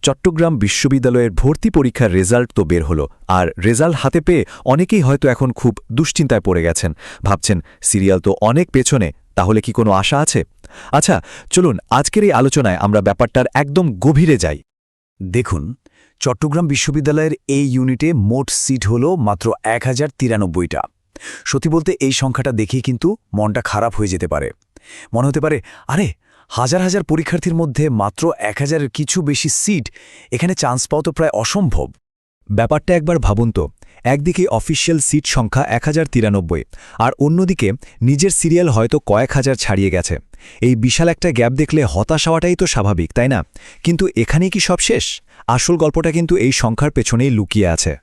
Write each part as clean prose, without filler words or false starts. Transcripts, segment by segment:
চট্টগ্রাম বিশ্ববিদ্যালয়ের ভর্তি পরীক্ষার রেজাল্ট তো বের হলো, আর রেজাল্ট হাতে পেয়ে অনেকেই হয়তো এখন খুব দুশ্চিন্তায় পড়ে গেছেন, ভাবছেন সিরিয়াল তো অনেক পেছনে, তাহলে কি কোনো আশা আছে? আচ্ছা, চলুন আজকের এই আলোচনায় আমরা ব্যাপারটার একদম গভীরে যাই। দেখুন, চট্টগ্রাম বিশ্ববিদ্যালয়ের এই ইউনিটে মোট সিট হল মাত্র 1093টা। সত্যি বলতে এই সংখ্যাটা দেখেই কিন্তু মনটা খারাপ হয়ে যেতে পারে। মনে হতে পারে, আরে হাজার হাজার পরীক্ষার্থীর মধ্যে মাত্র 1000-এর কিছু বেশি সিট, এখানে চান্স পাওয়া তো প্রায় অসম্ভব। ব্যাপারটা একবার ভাবুন তো, একদিকে অফিসিয়াল সিট সংখ্যা 1093, আর অন্যদিকে নিজের সিরিয়াল হয়তো কয়েক হাজার ছাড়িয়ে গেছে। এই বিশাল একটা গ্যাপ দেখলে হতাশ হওয়াটাই তো স্বাভাবিক, তাই না? কিন্তু এখানেই কি সব শেষ? আসল গল্পটা কিন্তু এই সংখ্যার পেছনেই লুকিয়ে আছে।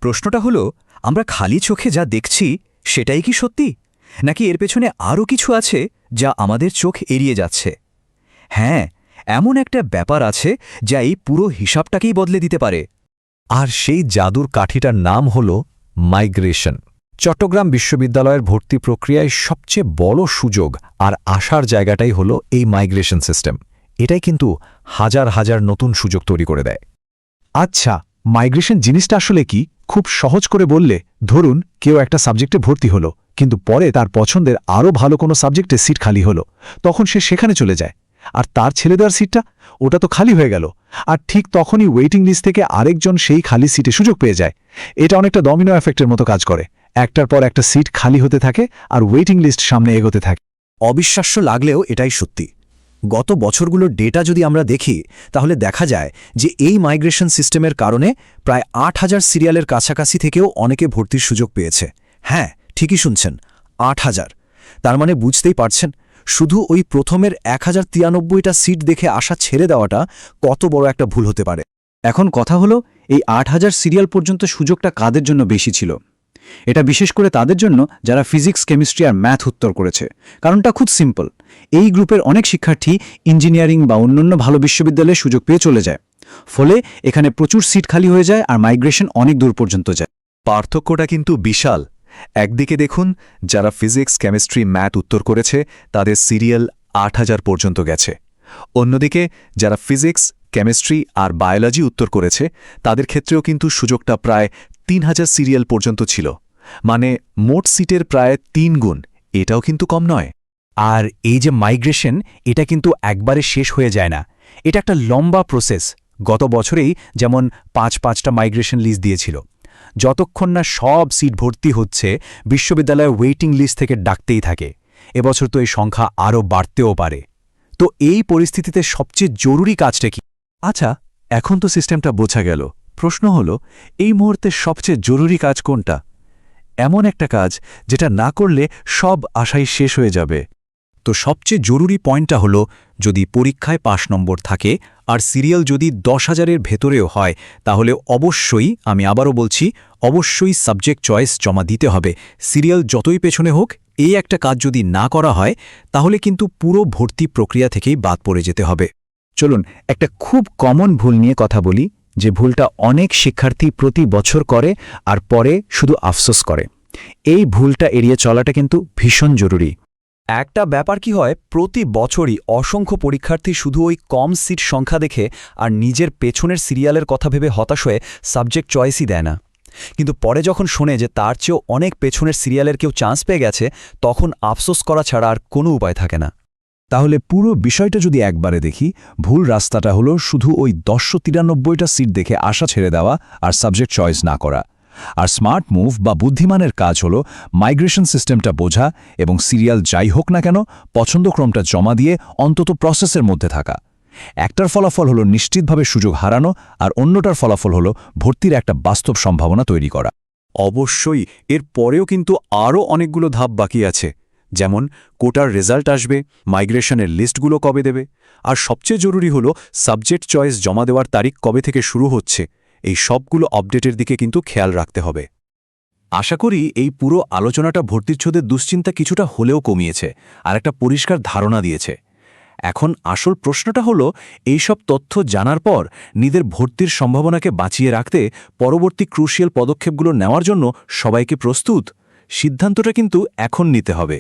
প্রশ্নটা হলো, আমরা খালি চোখে যা দেখছি সেটাই কি সত্যি, নাকি এর পেছনে আরও কিছু আছে যা আমাদের চোখ এড়িয়ে যাচ্ছে? হ্যাঁ, এমন একটা ব্যাপার আছে যা এই পুরো হিসাবটাকেই বদলে দিতে পারে। আর সেই জাদুর কাঠিটার নাম হল মাইগ্রেশন। চট্টগ্রাম বিশ্ববিদ্যালয়ের ভর্তি প্রক্রিয়ায় সবচেয়ে বড় সুযোগ আর আশার জায়গাটাই হল এই মাইগ্রেশন সিস্টেম। এটাই কিন্তু হাজার হাজার নতুন সুযোগ তৈরি করে দেয়। আচ্ছা, মাইগ্রেশন জিনিসটা আসলে কি? খুব সহজ করে বললে, ধরুন কেউ একটা সাবজেক্টে ভর্তি হলো, কিন্তু পরে তার পছন্দের আরও ভালো কোনো সাবজেক্টে সিট খালি হলো, তখন সে সেখানে চলে যায়, আর তার ছেলে দেওয়ার সিটটা ওটা তো খালি হয়ে গেল। আর ঠিক তখনই ওয়েটিং লিস্ট থেকে আরেকজন সেই খালি সিটে সুযোগ পেয়ে যায়। এটা অনেকটা ডমিনো এফেক্টের মতো কাজ করে। একটার পর একটা সিট খালি হতে থাকে আর ওয়েটিং লিস্ট সামনে এগোতে থাকে। অবিশ্বাস্য লাগলেও এটাই সত্যি। গত বছরগুলোর ডেটা যদি আমরা দেখি, তাহলে দেখা যায় যে এই মাইগ্রেশন সিস্টেমের কারণে প্রায় 8000 সিরিয়ালের কাছাকাছি থেকেও অনেকে ভর্তির সুযোগ পেয়েছে। হ্যাঁ, ঠিকই শুনছেন, 8000। তার মানে বুঝতেই পারছেন, শুধু ওই প্রথমের 1093টা সিট দেখে আশা ছেড়ে দেওয়াটা কত বড় একটা ভুল হতে পারে। এখন কথা হলো, এই 8000 সিরিয়াল পর্যন্ত সুযোগটা কাদের জন্য বেশি ছিল? এটা বিশেষ করে তাদের জন্য যারা ফিজিক্স, কেমিস্ট্রি আর ম্যাথ উত্তর করেছে। কারণটা খুব সিম্পল, এই গ্রুপের অনেক শিক্ষার্থী ইঞ্জিনিয়ারিং বা অন্যান্য ভালো বিশ্ববিদ্যালয়ে সুযোগ পেয়ে চলে যায়। ফলে এখানে প্রচুর সিট খালি হয়ে যায় আর মাইগ্রেশন অনেক দূর পর্যন্ত যায়। পার্থক্যটা কিন্তু বিশাল। একদিকে দেখুন, যারা ফিজিক্স, কেমিস্ট্রি, ম্যাথ উত্তর করেছে তাদের সিরিয়াল 8000 পর্যন্ত গেছে। অন্যদিকে যারা ফিজিক্স, কেমিস্ট্রি আর বায়োলজি উত্তর করেছে তাদের ক্ষেত্রেও কিন্তু সুযোগটা প্রায় 3000 সিরিয়াল পর্যন্ত ছিল, মানে মোট সিটের প্রায় 3 গুণ। এটাও কিন্তু কম নয়। আর এই যে মাইগ্রেশন, এটা কিন্তু একবারে শেষ হয়ে যায় না। এটা একটা লম্বা প্রসেস। গত বছরেই যেমন 5টা মাইগ্রেশন লিস্ট দিয়েছিল। যতক্ষণ না সব সিট ভর্তি হচ্ছে, বিশ্ববিদ্যালয় ওয়েটিং লিস্ট থেকে ডাকতেই থাকে। এবছর তো এই সংখ্যা আরও বাড়তেও পারে। তো এই পরিস্থিতিতে সবচেয়ে জরুরি কাজটা কি? আচ্ছা, এখন তো সিস্টেমটা বোঝা গেল। প্রশ্ন হল, এই মুহূর্তে সবচেয়ে জরুরি কাজ কোনটা? এমন একটা কাজ যেটা না করলে সব আশাই শেষ হয়ে যাবে। তো সবচেয়ে জরুরি পয়েন্টটা হলো, যদি পরীক্ষায় পাশ নম্বর থাকে আর সিরিয়াল যদি 10,000-এর ভেতরেও হয়, তাহলে অবশ্যই, আমি আবারও বলছি, অবশ্যই সাবজেক্ট চয়েস জমা দিতে হবে। সিরিয়াল যতই পেছনে হোক, এই একটা কাজ যদি না করা হয়, তাহলে কিন্তু পুরো ভর্তি প্রক্রিয়া থেকেই বাদ পড়ে যেতে হবে। চলুন একটা খুব কমন ভুল নিয়ে কথা বলি, যে ভুলটা অনেক শিক্ষার্থী প্রতি বছর করে আর পরে শুধু আফসোস করে। এই ভুলটা এড়িয়ে চলাটা কিন্তু ভীষণ জরুরি। একটা ব্যাপার কি হয়, প্রতি বছরই অসংখ্য পরীক্ষার্থী শুধু ওই কম সিট সংখ্যা দেখে আর নিজের পেছনের সিরিয়ালের কথা ভেবে হতাশ হয়ে সাবজেক্ট চয়েসই দেয় না। কিন্তু পরে যখন শোনে যে তার চেয়েও অনেক পেছনের সিরিয়ালের কেউ চান্স পেয়ে গেছে, তখন আফসোস করা ছাড়া আর কোনো উপায় থাকে না। তাহলে পুরো বিষয়টা যদি একবারে দেখি, ভুল রাস্তাটা হলো শুধু ওই 1093টা সিট দেখে আশা ছেড়ে দেওয়া আর সাবজেক্ট চয়েস না করা। আর স্মার্ট মুভ বা বুদ্ধিমানের কাজ হলো মাইগ্রেশন সিস্টেমটা বোঝা এবং সিরিয়াল যাই হোক না কেন পছন্দক্রমটা জমা দিয়ে অন্তত প্রসেসের মধ্যে থাকা। একটার ফলাফল হলো নিশ্চিতভাবে সুযোগ হারানো, আর অন্যটার ফলাফল হলো ভর্তির একটা বাস্তব সম্ভাবনা তৈরি করা। অবশ্যই এর পরেও কিন্তু আরও অনেকগুলো ধাপ বাকি আছে, যেমন কোটার রেজাল্ট আসবে, মাইগ্রেশনের লিস্টগুলো কবে দেবে, আর সবচেয়ে জরুরি হলো সাবজেক্ট চয়েস জমা দেওয়ার তারিখ কবে থেকে শুরু হচ্ছে। এই সবগুলো আপডেটের দিকে কিন্তু খেয়াল রাখতে হবে। আশা করি এই পুরো আলোচনাটা ভর্তিচ্ছুদের দুশ্চিন্তা কিছুটা হলেও কমিয়েছে আর একটা পরিষ্কার ধারণা দিয়েছে। এখন আসল প্রশ্নটা হলো, এই সব তথ্য জানার পর নিজের ভর্তির সম্ভাবনাকে বাঁচিয়ে রাখতে পরবর্তী ক্রুশিয়াল পদক্ষেপগুলো নেওয়ার জন্য সবাইকে প্রস্তুত? সিদ্ধান্তটা কিন্তু এখন নিতে হবে।